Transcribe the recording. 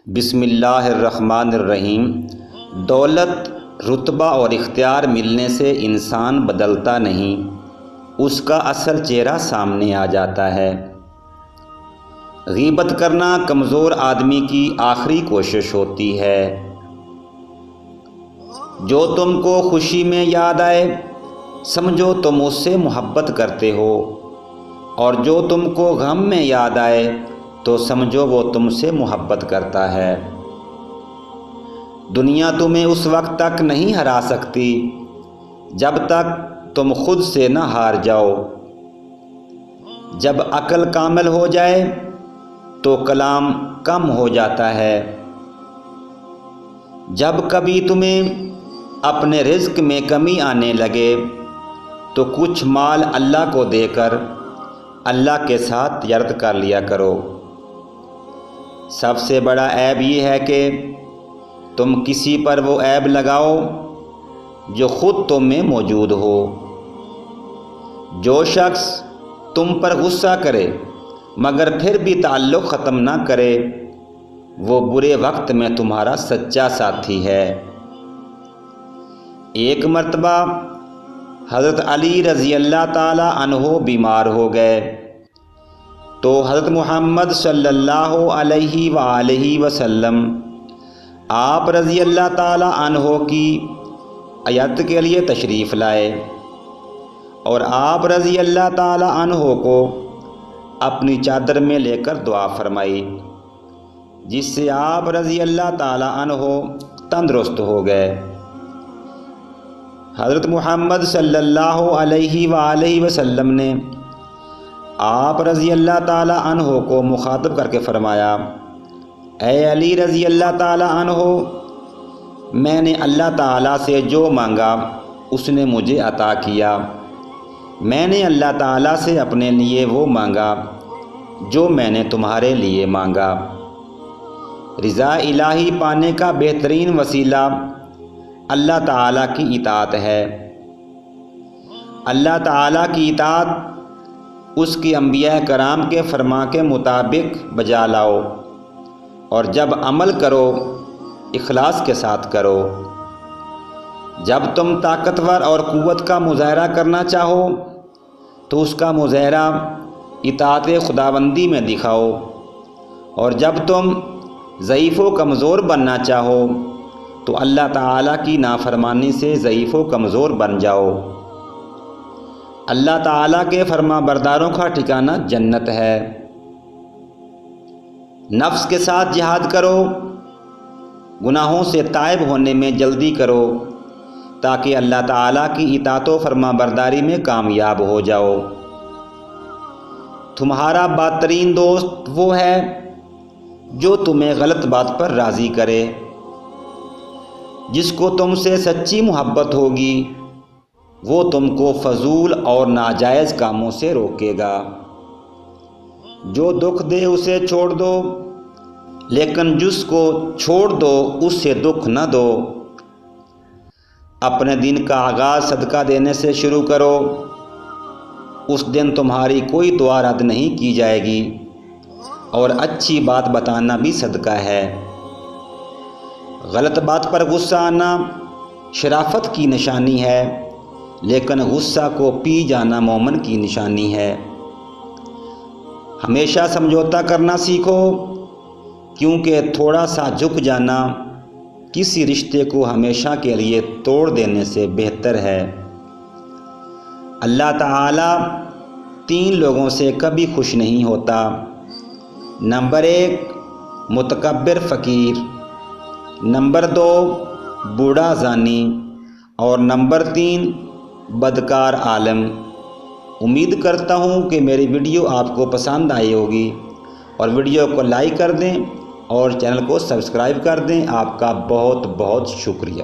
بسم اللہ الرحمن الرحیم۔ دولت، رتبہ اور اختیار ملنے سے انسان بدلتا نہیں، اس کا اصل چہرہ سامنے آ جاتا ہے۔ غیبت کرنا کمزور آدمی کی آخری کوشش ہوتی ہے۔ جو تم کو خوشی میں یاد آئے سمجھو تم اس سے محبت کرتے ہو، اور جو تم کو غم میں یاد آئے تو سمجھو وہ تم سے محبت کرتا ہے۔ دنیا تمہیں اس وقت تک نہیں ہرا سکتی جب تک تم خود سے نہ ہار جاؤ۔ جب عقل کامل ہو جائے تو کلام کم ہو جاتا ہے۔ جب کبھی تمہیں اپنے رزق میں کمی آنے لگے تو کچھ مال اللہ کو دے کر اللہ کے ساتھ تجارت کر لیا کرو۔ سب سے بڑا عیب یہ ہے کہ تم کسی پر وہ عیب لگاؤ جو خود تم میں موجود ہو۔ جو شخص تم پر غصہ کرے مگر پھر بھی تعلق ختم نہ کرے وہ برے وقت میں تمہارا سچا ساتھی ہے۔ ایک مرتبہ حضرت علی رضی اللہ تعالی عنہ بیمار ہو گئے تو حضرت محمد صلی اللہ علیہ وآلہ وسلم آپ رضی اللہ تعالی عنہ کی عیادت کے لیے تشریف لائے اور آپ رضی اللہ تعالی عنہ کو اپنی چادر میں لے کر دعا فرمائی، جس سے آپ رضی اللہ تعالی عنہ تندرست ہو گئے۔ حضرت محمد صلی اللہ علیہ وآلہ وسلم نے آپ رضی اللہ تعالی عنہ کو مخاطب کر کے فرمایا، اے علی رضی اللہ تعالی عنہ، میں نے اللہ تعالیٰ سے جو مانگا اس نے مجھے عطا کیا۔ میں نے اللہ تعالیٰ سے اپنے لیے وہ مانگا جو میں نے تمہارے لیے مانگا۔ رضا الہی پانے کا بہترین وسیلہ اللہ تعالیٰ کی اطاعت ہے۔ اللہ تعالیٰ کی اطاعت اس کی انبیاء کرام کے فرما کے مطابق بجا لاؤ، اور جب عمل کرو اخلاص کے ساتھ کرو۔ جب تم طاقتور اور قوت کا مظاہرہ کرنا چاہو تو اس کا مظاہرہ اطاعت خداوندی میں دکھاؤ، اور جب تم ضعیف و کمزور بننا چاہو تو اللہ تعالیٰ کی نافرمانی سے ضعیف و کمزور بن جاؤ۔ اللہ تعالیٰ کے فرما برداروں کا ٹھکانہ جنت ہے۔ نفس کے ساتھ جہاد کرو، گناہوں سے تائب ہونے میں جلدی کرو تاکہ اللہ تعالیٰ کی اطاعت و فرما برداری میں کامیاب ہو جاؤ۔ تمہارا بہترین دوست وہ ہے جو تمہیں غلط بات پر راضی کرے۔ جس کو تم سے سچی محبت ہوگی وہ تم کو فضول اور ناجائز کاموں سے روکے گا۔ جو دکھ دے اسے چھوڑ دو، لیکن جس کو چھوڑ دو اس سے دکھ نہ دو۔ اپنے دن کا آغاز صدقہ دینے سے شروع کرو، اس دن تمہاری کوئی دعا رد نہیں کی جائے گی، اور اچھی بات بتانا بھی صدقہ ہے۔ غلط بات پر غصہ آنا شرافت کی نشانی ہے، لیکن غصہ کو پی جانا مومن کی نشانی ہے۔ ہمیشہ سمجھوتا کرنا سیکھو، کیونکہ تھوڑا سا جھک جانا کسی رشتے کو ہمیشہ کے لیے توڑ دینے سے بہتر ہے۔ اللہ تعالیٰ 3 لوگوں سے کبھی خوش نہیں ہوتا۔ نمبر 1 متکبر فقیر، نمبر 2 بوڑھا زانی، اور نمبر 3 بدکار عالم۔ امید کرتا ہوں کہ میری ویڈیو آپ کو پسند آئی ہوگی، اور ویڈیو کو لائک کر دیں اور چینل کو سبسکرائب کر دیں۔ آپ کا بہت بہت شکریہ۔